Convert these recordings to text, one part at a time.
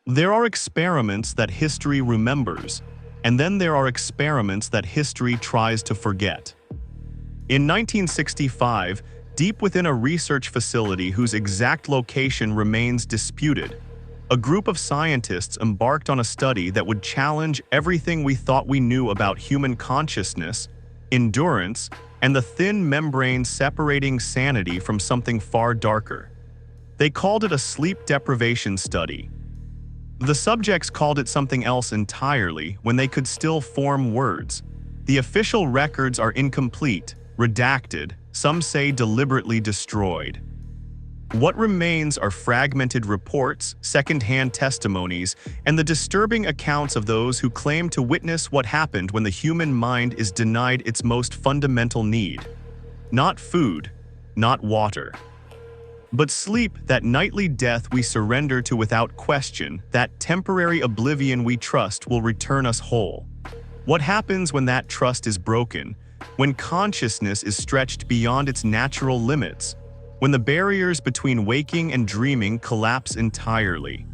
There are experiments that history remembers, and then there are experiments that history tries to forget. In 1965, deep within a research facility whose exact location remains disputed, a group of scientists embarked on a study that would challenge everything we thought we knew about human consciousness, endurance, and the thin membrane separating sanity from something far darker. They called it a sleep deprivation study. The subjects called it something else entirely when they could still form words. The official records are incomplete, redacted, some say deliberately destroyed. What remains are fragmented reports, second-hand testimonies, and the disturbing accounts of those who claim to witness what happened when the human mind is denied its most fundamental need. Not food, not water, but sleep, that nightly death we surrender to without question, that temporary oblivion we trust will return us whole. What happens when that trust is broken, when consciousness is stretched beyond its natural limits, when the barriers between waking and dreaming collapse entirely?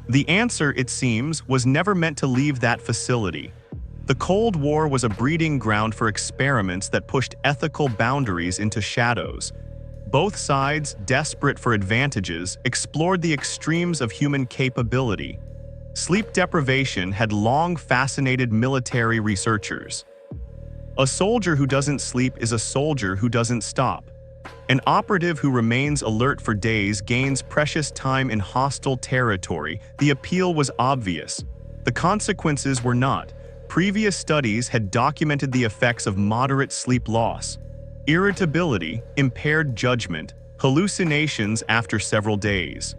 The answer, it seems, was never meant to leave that facility. The Cold War was a breeding ground for experiments that pushed ethical boundaries into shadows. Both sides, desperate for advantages, explored the extremes of human capability. Sleep deprivation had long fascinated military researchers. A soldier who doesn't sleep is a soldier who doesn't stop. An operative who remains alert for days gains precious time in hostile territory. The appeal was obvious. The consequences were not. Previous studies had documented the effects of moderate sleep loss. Irritability, impaired judgment, hallucinations after several days.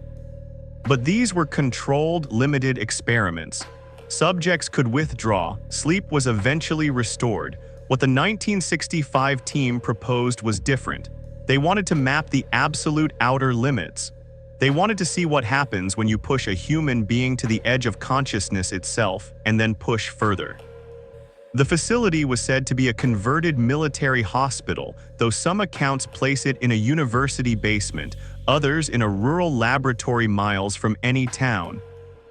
But these were controlled, limited experiments. Subjects could withdraw, sleep was eventually restored. What the 1965 team proposed was different. They wanted to map the absolute outer limits. They wanted to see what happens when you push a human being to the edge of consciousness itself and then push further. The facility was said to be a converted military hospital, though some accounts place it in a university basement, others in a rural laboratory miles from any town.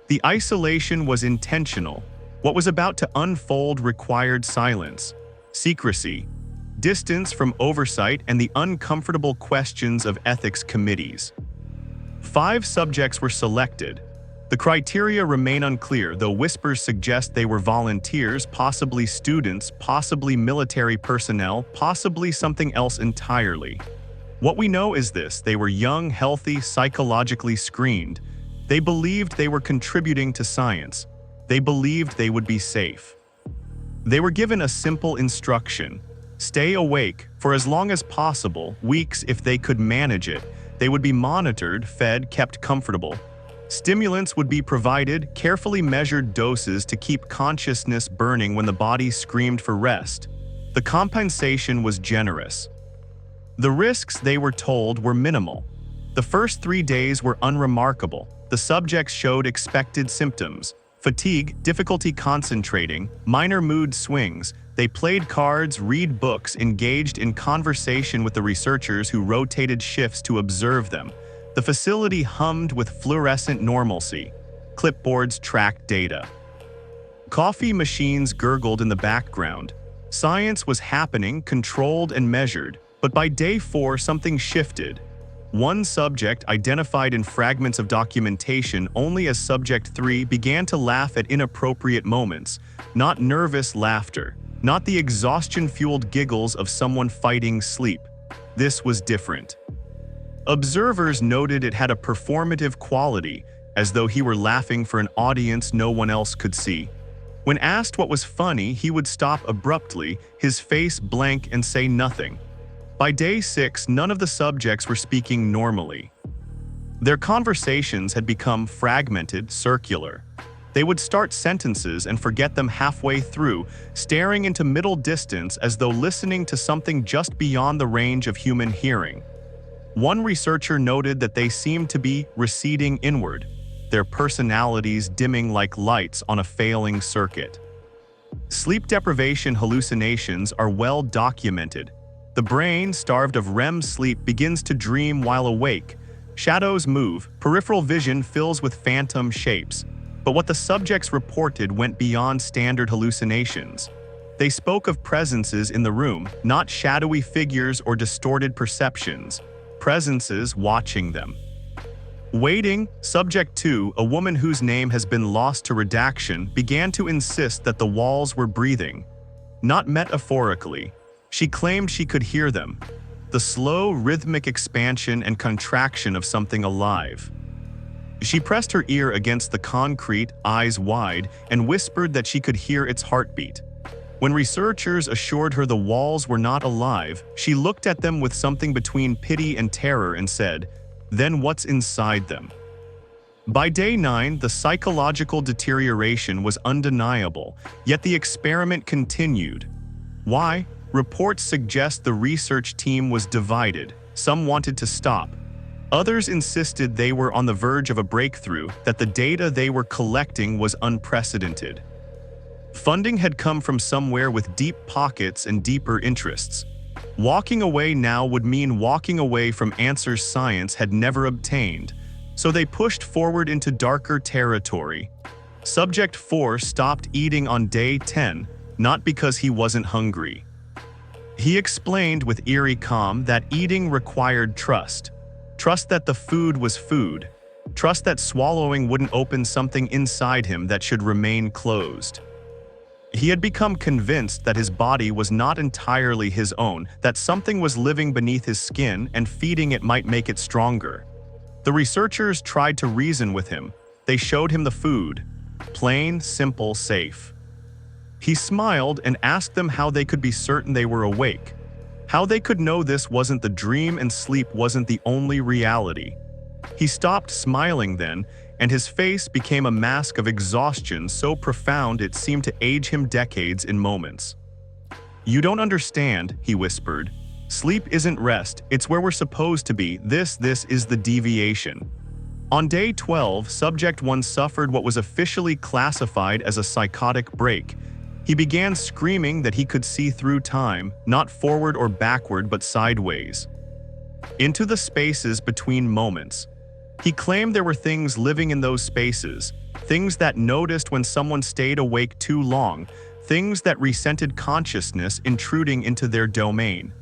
The isolation was intentional. What was about to unfold required silence, secrecy, distance from oversight, and the uncomfortable questions of ethics committees. 5 subjects were selected. The criteria remain unclear, though whispers suggest they were volunteers, possibly students, possibly military personnel, possibly something else entirely. What we know is this: they were young, healthy, psychologically screened. They believed they were contributing to science. They believed they would be safe. They were given a simple instruction: stay awake for as long as possible, weeks if they could manage it. They would be monitored, fed, kept comfortable. Stimulants would be provided, carefully measured doses to keep consciousness burning when the body screamed for rest. The compensation was generous. The risks, they were told, were minimal. The first 3 days were unremarkable. The subjects showed expected symptoms: fatigue, difficulty concentrating, minor mood swings. They played cards, read books, engaged in conversation with the researchers who rotated shifts to observe them. The facility hummed with fluorescent normalcy. Clipboards tracked data. Coffee machines gurgled in the background. Science was happening, controlled and measured. But by day 4, something shifted. One subject, identified in fragments of documentation only as Subject 3, began to laugh at inappropriate moments. Not nervous laughter. Not the exhaustion-fueled giggles of someone fighting sleep. This was different. Observers noted it had a performative quality, as though he were laughing for an audience no one else could see. When asked what was funny, he would stop abruptly, his face blank, and say nothing. By day 6, none of the subjects were speaking normally. Their conversations had become fragmented, circular. They would start sentences and forget them halfway through, staring into middle distance as though listening to something just beyond the range of human hearing. One researcher noted that they seemed to be receding inward, their personalities dimming like lights on a failing circuit. Sleep deprivation hallucinations are well documented. The brain, starved of REM sleep, begins to dream while awake. Shadows move, peripheral vision fills with phantom shapes. But what the subjects reported went beyond standard hallucinations. They spoke of presences in the room, not shadowy figures or distorted perceptions. Presences watching them. Waiting, Subject 2, a woman whose name has been lost to redaction, began to insist that the walls were breathing. Not metaphorically. She claimed she could hear them. The slow, rhythmic expansion and contraction of something alive. She pressed her ear against the concrete, eyes wide, and whispered that she could hear its heartbeat. When researchers assured her the walls were not alive, she looked at them with something between pity and terror and said, "Then what's inside them?" By day 9, the psychological deterioration was undeniable, yet the experiment continued. Why? Reports suggest the research team was divided. Some wanted to stop. Others insisted they were on the verge of a breakthrough, that the data they were collecting was unprecedented. Funding had come from somewhere with deep pockets and deeper interests. Walking away now would mean walking away from answers science had never obtained, so they pushed forward into darker territory. Subject 4 stopped eating on day 10, not because he wasn't hungry. He explained with eerie calm that eating required trust. Trust that the food was food. Trust that swallowing wouldn't open something inside him that should remain closed. He had become convinced that his body was not entirely his own, that something was living beneath his skin and feeding it might make it stronger. The researchers tried to reason with him. They showed him the food. Plain, simple, safe. He smiled and asked them how they could be certain they were awake. How they could know this wasn't the dream and sleep wasn't the only reality. He stopped smiling then, and his face became a mask of exhaustion so profound it seemed to age him decades in moments. "You don't understand," he whispered. "Sleep isn't rest, it's where we're supposed to be. This is the deviation." On day 12, Subject 1 suffered what was officially classified as a psychotic break. He began screaming that he could see through time, not forward or backward but sideways. Into the spaces between moments. He claimed there were things living in those spaces, things that noticed when someone stayed awake too long, things that resented consciousness intruding into their domain.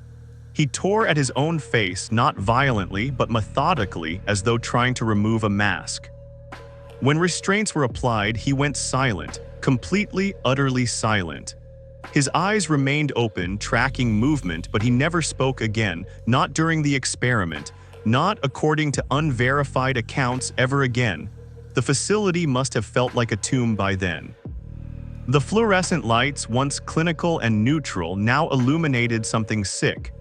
He tore at his own face, not violently but methodically, as though trying to remove a mask. When restraints were applied, he went silent, completely, utterly silent. His eyes remained open, tracking movement, but he never spoke again, not during the experiment, not according to unverified accounts ever again. The facility must have felt like a tomb by then. The fluorescent lights, once clinical and neutral, now illuminated something sick.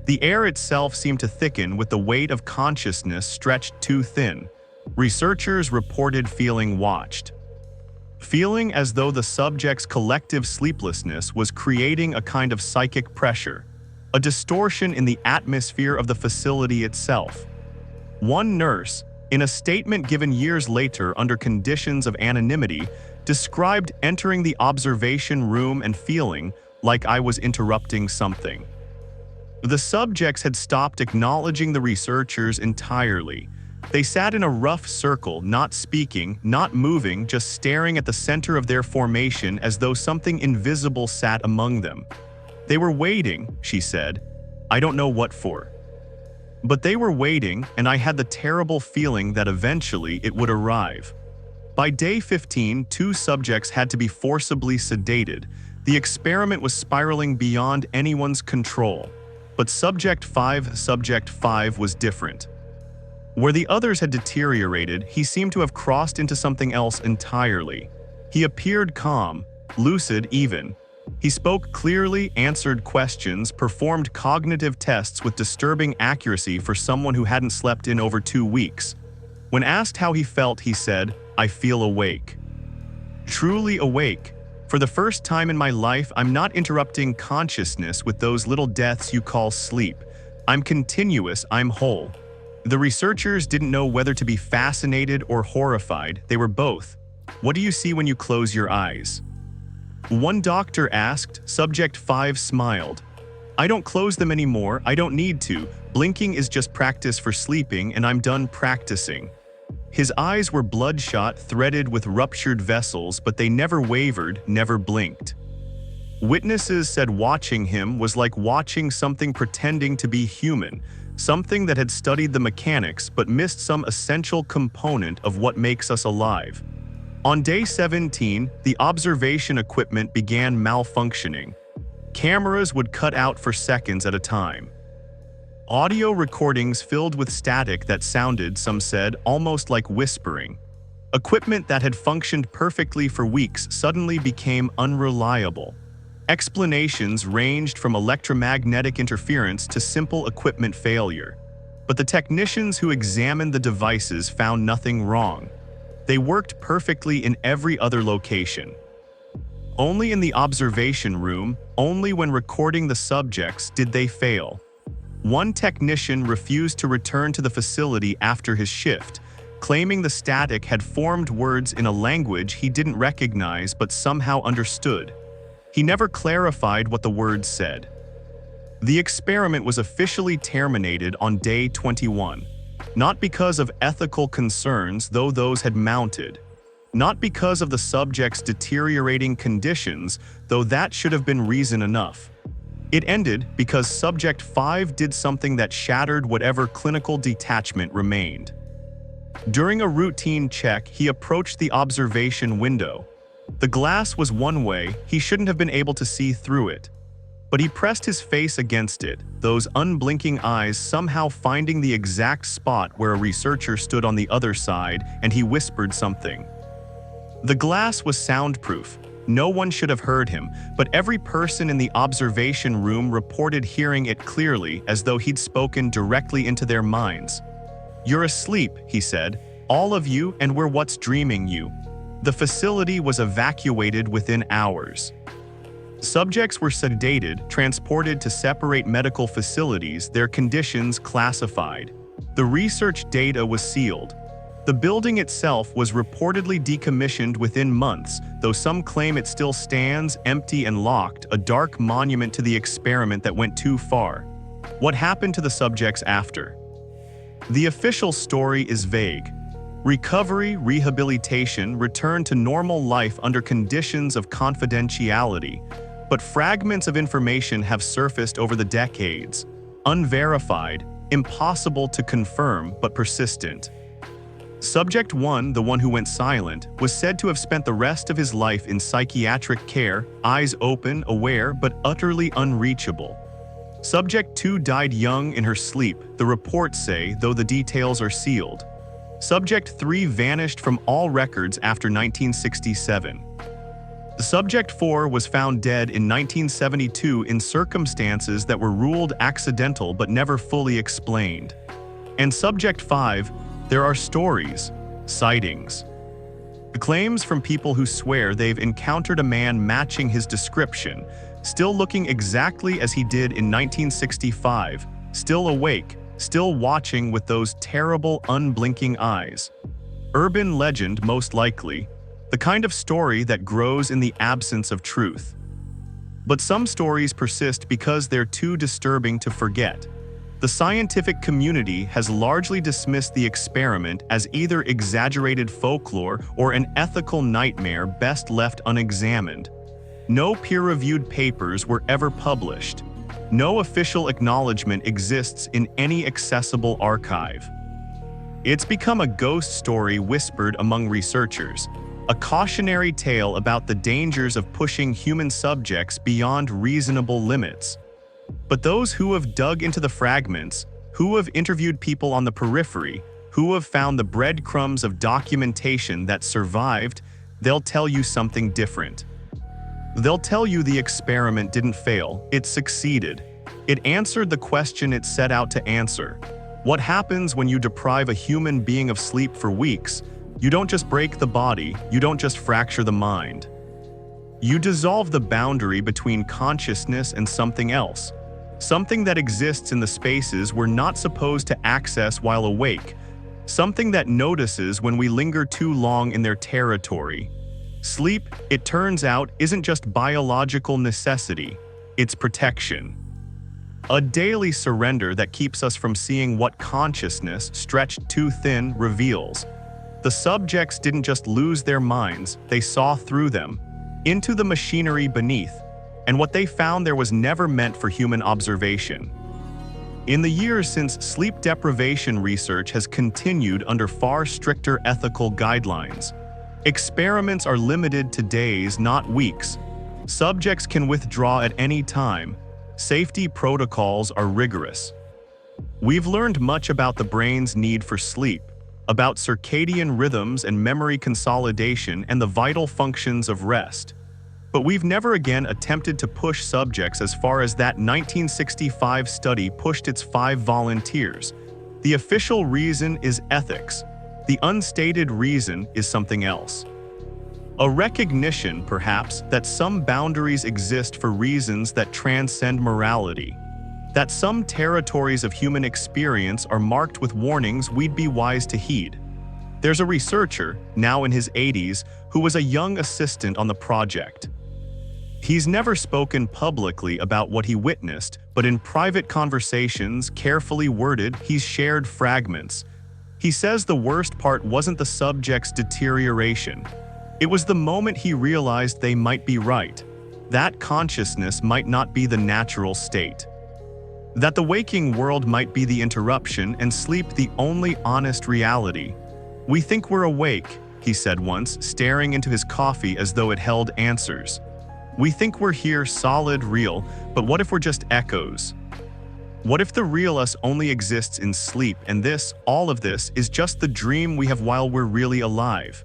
The air itself seemed to thicken with the weight of consciousness stretched too thin. Researchers reported feeling watched. Feeling as though the subject's collective sleeplessness was creating a kind of psychic pressure, a distortion in the atmosphere of the facility itself. One nurse, in a statement given years later under conditions of anonymity, described entering the observation room and feeling like I was interrupting something. The subjects had stopped acknowledging the researchers entirely. They sat in a rough circle, not speaking, not moving, just staring at the center of their formation as though something invisible sat among them. "They were waiting," she said. "I don't know what for. But they were waiting, and I had the terrible feeling that eventually it would arrive." By day 15, 2 subjects had to be forcibly sedated. The experiment was spiraling beyond anyone's control. But Subject 5 was different. Where the others had deteriorated, he seemed to have crossed into something else entirely. He appeared calm, lucid even. He spoke clearly, answered questions, performed cognitive tests with disturbing accuracy for someone who hadn't slept in over 2 weeks. When asked how he felt, he said, "I feel awake. Truly awake. For the first time in my life, I'm not interrupting consciousness with those little deaths you call sleep. I'm continuous, I'm whole." The researchers didn't know whether to be fascinated or horrified. They were both. "What do you see when you close your eyes?" One doctor asked. Subject 5 smiled. "I don't close them anymore, I don't need to. Blinking is just practice for sleeping, and I'm done practicing. His eyes were bloodshot, threaded with ruptured vessels, but they never wavered, never blinked. Witnesses said watching him was like watching something pretending to be human, something that had studied the mechanics but missed some essential component of what makes us alive. On day 17, the observation equipment began malfunctioning. Cameras would cut out for seconds at a time. Audio recordings filled with static that sounded, some said, almost like whispering. Equipment that had functioned perfectly for weeks suddenly became unreliable. Explanations ranged from electromagnetic interference to simple equipment failure. But the technicians who examined the devices found nothing wrong. They worked perfectly in every other location. Only in the observation room, only when recording the subjects, did they fail. One technician refused to return to the facility after his shift, claiming the static had formed words in a language he didn't recognize but somehow understood. He never clarified what the words said. The experiment was officially terminated on day 21, not because of ethical concerns, though those had mounted. Not because of the subject's deteriorating conditions, though that should have been reason enough. It ended because Subject 5 did something that shattered whatever clinical detachment remained. During a routine check, he approached the observation window. The glass was one way, he shouldn't have been able to see through it. But he pressed his face against it, those unblinking eyes somehow finding the exact spot where a researcher stood on the other side, and he whispered something. The glass was soundproof. No one should have heard him, but every person in the observation room reported hearing it clearly, as though he'd spoken directly into their minds. "You're asleep," he said, "all of you, and we're what's dreaming you." The facility was evacuated within hours. Subjects were sedated, transported to separate medical facilities, their conditions classified. The research data was sealed. The building itself was reportedly decommissioned within months, though some claim it still stands, empty and locked, a dark monument to the experiment that went too far. What happened to the subjects after? The official story is vague. Recovery, rehabilitation, return to normal life under conditions of confidentiality, but fragments of information have surfaced over the decades, unverified, impossible to confirm, but persistent. Subject 1, the one who went silent, was said to have spent the rest of his life in psychiatric care, eyes open, aware, but utterly unreachable. Subject 2 died young in her sleep, the reports say, though the details are sealed. Subject 3 vanished from all records after 1967. Subject 4 was found dead in 1972 in circumstances that were ruled accidental but never fully explained. And Subject 5, there are stories, sightings. Claims from people who swear they've encountered a man matching his description, still looking exactly as he did in 1965, still awake, still watching with those terrible, unblinking eyes. Urban legend, most likely, the kind of story that grows in the absence of truth. But some stories persist because they're too disturbing to forget. The scientific community has largely dismissed the experiment as either exaggerated folklore or an ethical nightmare best left unexamined. No peer-reviewed papers were ever published. No official acknowledgement exists in any accessible archive. It's become a ghost story whispered among researchers, a cautionary tale about the dangers of pushing human subjects beyond reasonable limits. But those who have dug into the fragments, who have interviewed people on the periphery, who have found the breadcrumbs of documentation that survived, they'll tell you something different. They'll tell you the experiment didn't fail, it succeeded. It answered the question it set out to answer. What happens when you deprive a human being of sleep for weeks? You don't just break the body, you don't just fracture the mind. You dissolve the boundary between consciousness and something else. Something that exists in the spaces we're not supposed to access while awake. Something that notices when we linger too long in their territory. Sleep, it turns out, isn't just biological necessity, it's protection. A daily surrender that keeps us from seeing what consciousness, stretched too thin, reveals. The subjects didn't just lose their minds, they saw through them, into the machinery beneath, and what they found there was never meant for human observation. In the years since, sleep deprivation research has continued under far stricter ethical guidelines. Experiments are limited to days, not weeks. Subjects can withdraw at any time. Safety protocols are rigorous. We've learned much about the brain's need for sleep, about circadian rhythms and memory consolidation and the vital functions of rest. But we've never again attempted to push subjects as far as that 1965 study pushed its 5 volunteers. The official reason is ethics. The unstated reason is something else. A recognition, perhaps, that some boundaries exist for reasons that transcend morality. That some territories of human experience are marked with warnings we'd be wise to heed. There's a researcher, now in his 80s, who was a young assistant on the project. He's never spoken publicly about what he witnessed, but in private conversations, carefully worded, he's shared fragments. He says the worst part wasn't the subject's deterioration. It was the moment he realized they might be right. That consciousness might not be the natural state. That the waking world might be the interruption and sleep the only honest reality. "We think we're awake," he said once, staring into his coffee as though it held answers. "We think we're here, solid, real, but what if we're just echoes? What if the real us only exists in sleep and this, all of this, is just the dream we have while we're really alive?"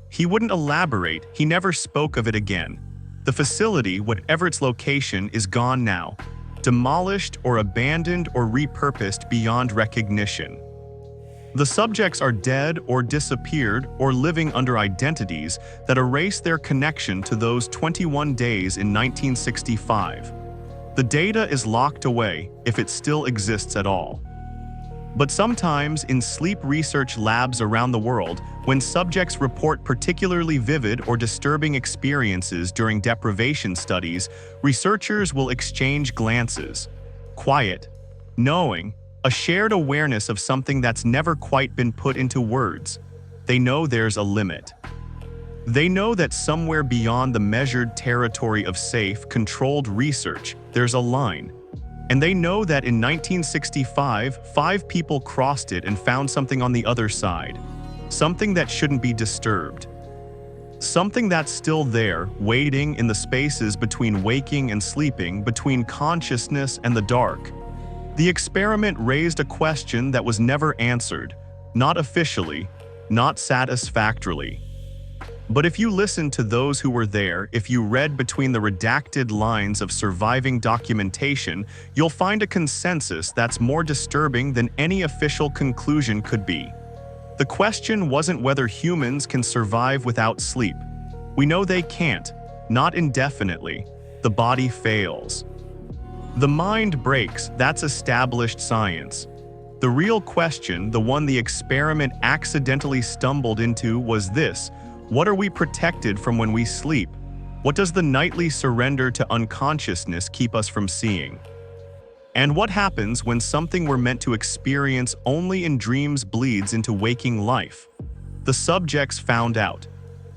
He wouldn't elaborate, he never spoke of it again. The facility, whatever its location, is gone now. Demolished or abandoned or repurposed beyond recognition. The subjects are dead or disappeared or living under identities that erase their connection to those 21 days in 1965. The data is locked away, if it still exists at all. But sometimes, in sleep research labs around the world, when subjects report particularly vivid or disturbing experiences during deprivation studies, researchers will exchange glances. Quiet, knowing, a shared awareness of something that's never quite been put into words. They know there's a limit. They know that somewhere beyond the measured territory of safe, controlled research, there's a line. And they know that in 1965, 5 people crossed it and found something on the other side. Something that shouldn't be disturbed. Something that's still there, waiting in the spaces between waking and sleeping, between consciousness and the dark. The experiment raised a question that was never answered, not officially, not satisfactorily. But if you listened to those who were there, if you read between the redacted lines of surviving documentation, you'll find a consensus that's more disturbing than any official conclusion could be. The question wasn't whether humans can survive without sleep. We know they can't, not indefinitely. The body fails. The mind breaks, that's established science. The real question, the one the experiment accidentally stumbled into, was this: what are we protected from when we sleep? What does the nightly surrender to unconsciousness keep us from seeing? And what happens when something we're meant to experience only in dreams bleeds into waking life? The subjects found out.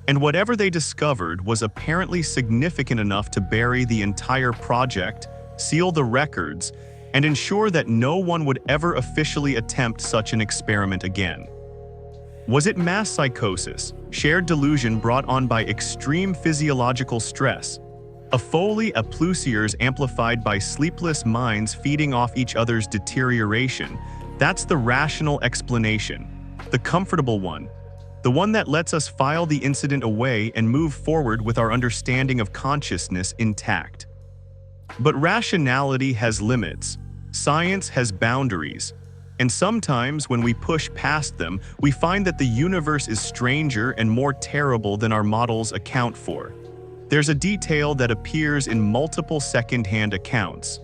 And whatever they discovered was apparently significant enough to bury the entire project, seal the records, and ensure that no one would ever officially attempt such an experiment again. Was it mass psychosis, shared delusion brought on by extreme physiological stress? A folie à plusieurs amplified by sleepless minds feeding off each other's deterioration? That's the rational explanation, the comfortable one, the one that lets us file the incident away and move forward with our understanding of consciousness intact. But rationality has limits, science has boundaries. And sometimes, when we push past them, we find that the universe is stranger and more terrible than our models account for. There's a detail that appears in multiple second-hand accounts.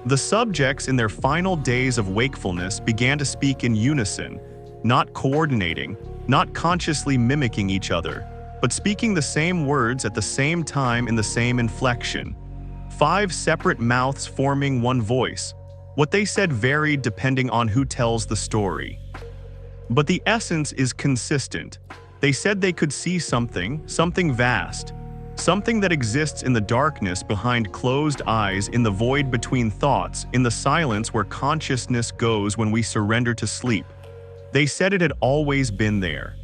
The subjects in their final days of wakefulness began to speak in unison, not coordinating, not consciously mimicking each other, but speaking the same words at the same time in the same inflection. 5 separate mouths forming one voice. What they said varied depending on who tells the story. But the essence is consistent. They said they could see something vast. Something that exists in the darkness behind closed eyes, in the void between thoughts, in the silence where consciousness goes when we surrender to sleep. They said it had always been there.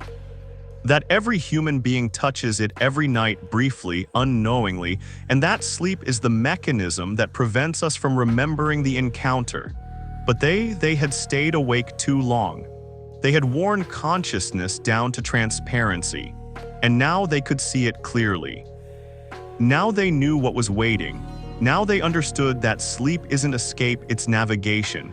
That every human being touches it every night briefly, unknowingly, and that sleep is the mechanism that prevents us from remembering the encounter. But they had stayed awake too long. They had worn consciousness down to transparency, and now they could see it clearly. Now they knew what was waiting. Now they understood that sleep isn't escape, it's navigation.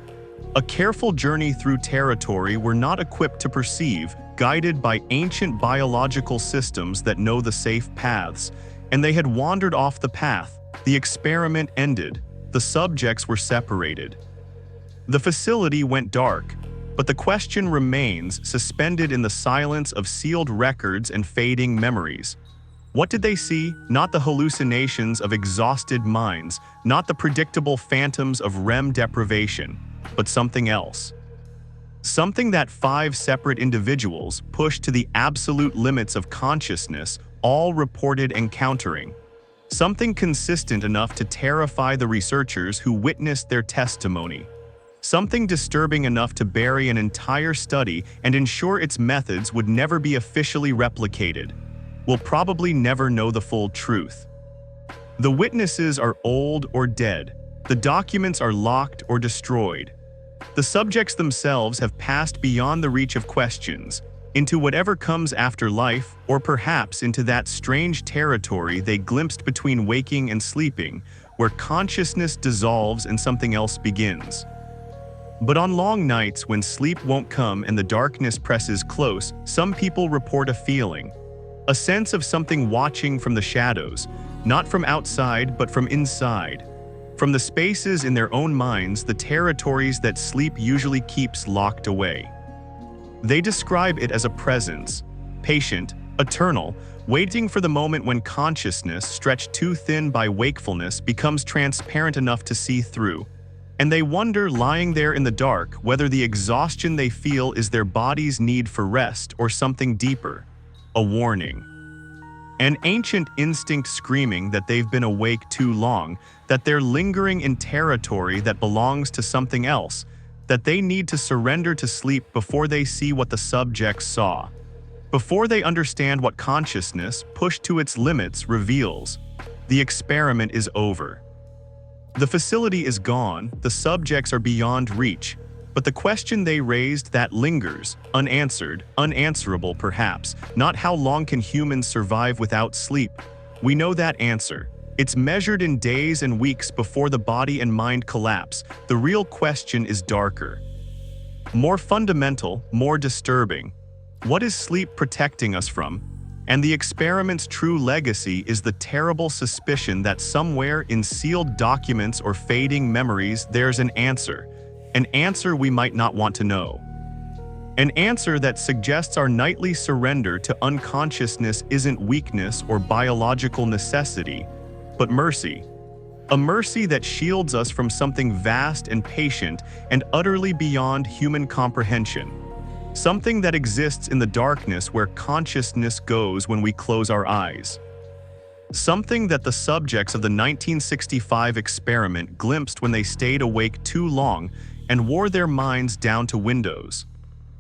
A careful journey through territory we're not equipped to perceive, guided by ancient biological systems that know the safe paths. And they had wandered off the path. The experiment ended. The subjects were separated. The facility went dark, but the question remains, suspended in the silence of sealed records and fading memories. What did they see? Not the hallucinations of exhausted minds, not the predictable phantoms of REM deprivation, but something else. Something that 5 separate individuals, pushed to the absolute limits of consciousness, all reported encountering. Something consistent enough to terrify the researchers who witnessed their testimony. Something disturbing enough to bury an entire study and ensure its methods would never be officially replicated. We'll probably never know the full truth. The witnesses are old or dead. The documents are locked or destroyed. The subjects themselves have passed beyond the reach of questions, into whatever comes after life, or perhaps into that strange territory they glimpsed between waking and sleeping, where consciousness dissolves and something else begins. But on long nights when sleep won't come and the darkness presses close, some people report a feeling. A sense of something watching from the shadows, not from outside but from inside. From the spaces in their own minds, the territories that sleep usually keeps locked away. They describe it as a presence, patient, eternal, waiting for the moment when consciousness, stretched too thin by wakefulness, becomes transparent enough to see through. And they wonder, lying there in the dark, whether the exhaustion they feel is their body's need for rest or something deeper. A warning. An ancient instinct screaming that they've been awake too long, that they're lingering in territory that belongs to something else, that they need to surrender to sleep before they see what the subjects saw. Before they understand what consciousness, pushed to its limits, reveals. The experiment is over. The facility is gone, the subjects are beyond reach, but the question they raised that lingers, unanswered, unanswerable perhaps, not how long can humans survive without sleep. We know that answer. It's measured in days and weeks before the body and mind collapse. The real question is darker. More fundamental, more disturbing. What is sleep protecting us from? And the experiment's true legacy is the terrible suspicion that somewhere in sealed documents or fading memories there's an answer. An answer we might not want to know. An answer that suggests our nightly surrender to unconsciousness isn't weakness or biological necessity, but mercy. A mercy that shields us from something vast and patient and utterly beyond human comprehension. Something that exists in the darkness where consciousness goes when we close our eyes. Something that the subjects of the 1965 experiment glimpsed when they stayed awake too long and wore their minds down to windows.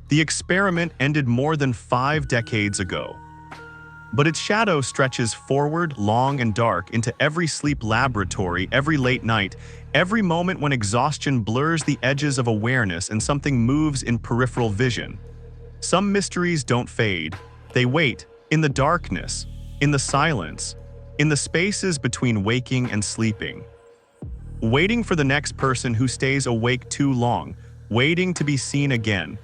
The experiment ended more than 5 decades ago. But its shadow stretches forward, long and dark, into every sleep laboratory, every late night, every moment when exhaustion blurs the edges of awareness and something moves in peripheral vision. Some mysteries don't fade. They wait, in the darkness, in the silence, in the spaces between waking and sleeping. Waiting for the next person who stays awake too long, waiting to be seen again.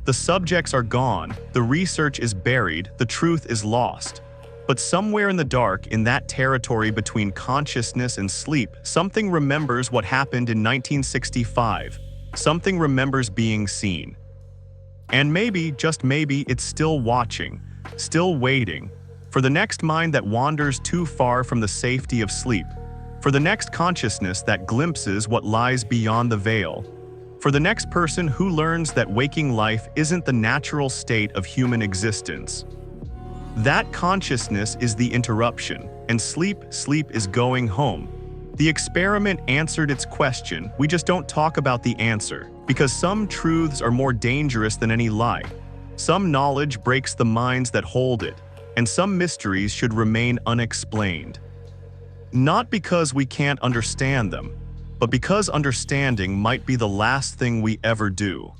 The subjects are gone, the research is buried, the truth is lost. But somewhere in the dark, in that territory between consciousness and sleep, something remembers what happened in 1965. Something remembers being seen. And maybe, just maybe, it's still watching, still waiting, for the next mind that wanders too far from the safety of sleep, For the next consciousness that glimpses what lies beyond the veil. For the next person who learns that waking life isn't the natural state of human existence. That consciousness is the interruption, and sleep is going home. The experiment answered its question, we just don't talk about the answer, because some truths are more dangerous than any lie. Some knowledge breaks the minds that hold it, and some mysteries should remain unexplained. Not because we can't understand them, but because understanding might be the last thing we ever do.